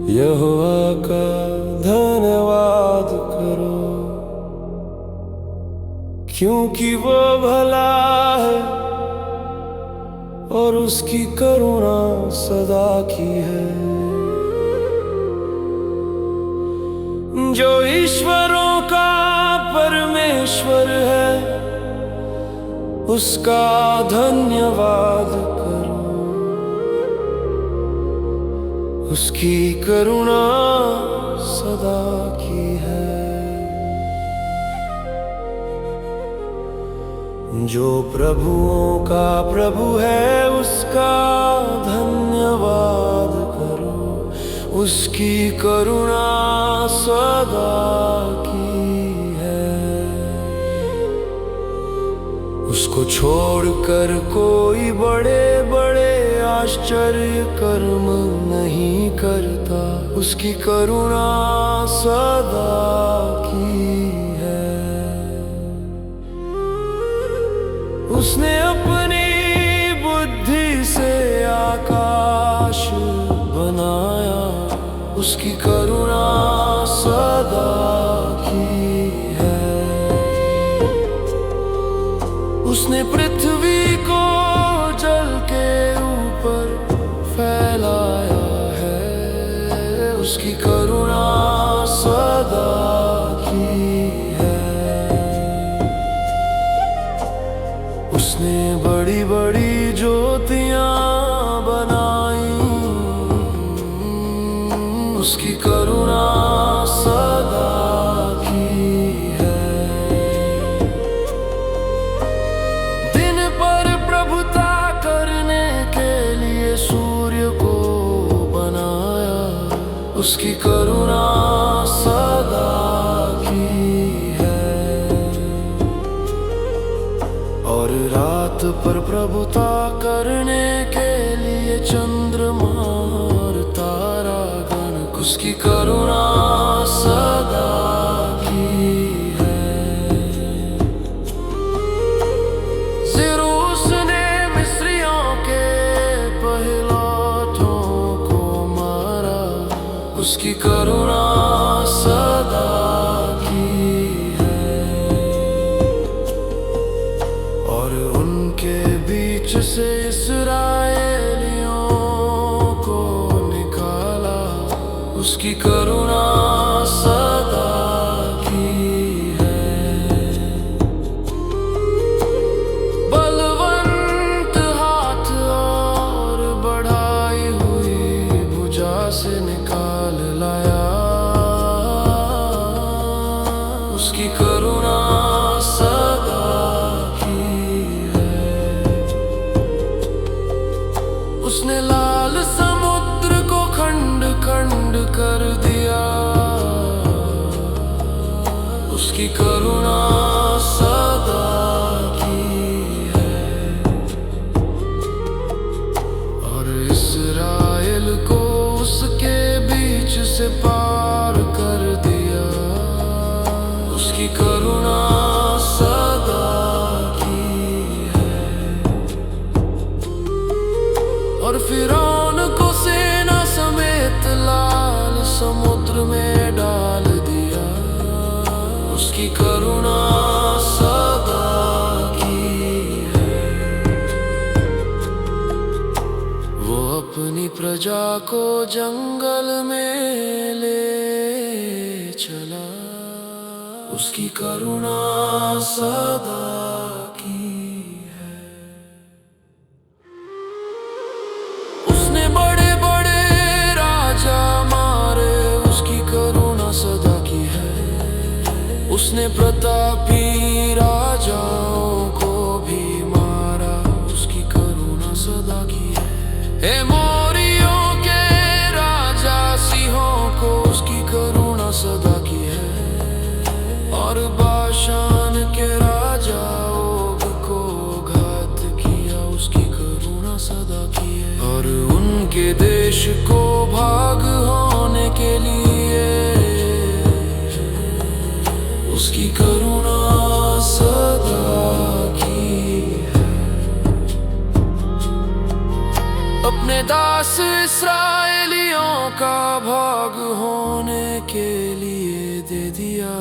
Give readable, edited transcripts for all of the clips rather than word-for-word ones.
यहोवा का धन्यवाद करो, क्योंकि वो भला है और उसकी करुणा सदा की है। जो ईश्वरों का परमेश्वर है, उसका धन्यवाद करो, उसकी करुणा सदा की है। जो प्रभुओं का प्रभु है, उसका धन्यवाद करो, उसकी करुणा सदा की है। उसको छोड़कर कोई बड़े बड़े आश्चर्य कर्म नहीं करता, उसकी करुणा सदा की है। उसने अपनी बुद्धि से आकाश बनाया, उसकी करुणा सदा की है। उसने पृथ्वी को जल के ऊपर फैलाया है, उसकी करुणा सदा की है। उसने बड़ी बड़ी ज्योतियां बनाई, उसकी करुणा सदा की है। दिन पर प्रभुता करने के लिए सूर्य को बनाया, उसकी करुणा सदा की है। और रात पर प्रभुता करने के लिए चंद्रमा और तारागण, उसकी करुणा सदा की है। फिर उसने मिस्रियों के पहिलौठों को मारा, उसकी करुणा सदा की है। और उनके बीच से इस्राएलियों को निकाला, उसकी करुणा सदा की है। बलवंत हाथ और बढ़ाई हुई भुजा से निकाल लाया, उसकी करुणा सदा की है। उसने लाल समुद्र को खंड खंड कर दिया, उसकी करुणा सदा की है। और इस्राएल को उसके बीच से पार कर दिया, उसकी करुणा सदा की है। और फिरौन को सेना समेत लाल समुद्र में डाल दिया, उसकी करुणा सदा की है। वो अपनी प्रजा को जंगल में ले चला, उसकी करुणा सदा की है। उसने बड़े बड़े राजा मारे, उसकी करुणा सदा की है। उसने प्रतापी राजाओं को भी मारा, उसकी करुणा सदा की है। एमोरियों के राजा सिंहों को, उसकी करुणा सदा की है। और बाशान के राजा ओग को घात किया, उसकी करुणा सदा की है। और उनके देश को भाग होने के लिए, उसकी करुणा सदा की है। अपने दास इस्राएलियों का भाग होने के लिए दे दिया।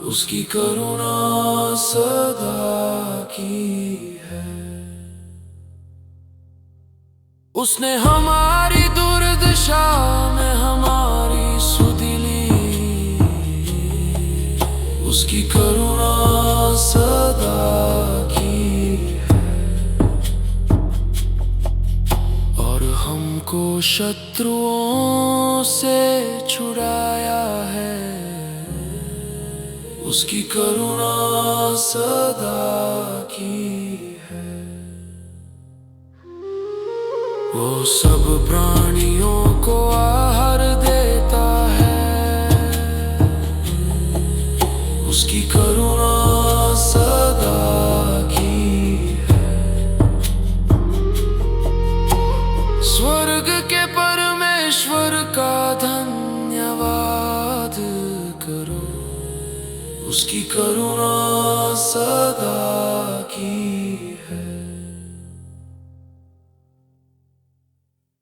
उसकी करुणा सदा की है। उसने हमारी दुर्दशा में हमारी सुध ली। उसकी करुणा सदा की है। और हमको शत्रुओं से छुड़ाया है। उसकी करुणा सदा की है। वो सब प्राणियों को आहार देता है। उसकी करुणा सदा की है। स्वर्ग के परमेश्वर का धन्यवाद करो। उसकी करुणा सदा की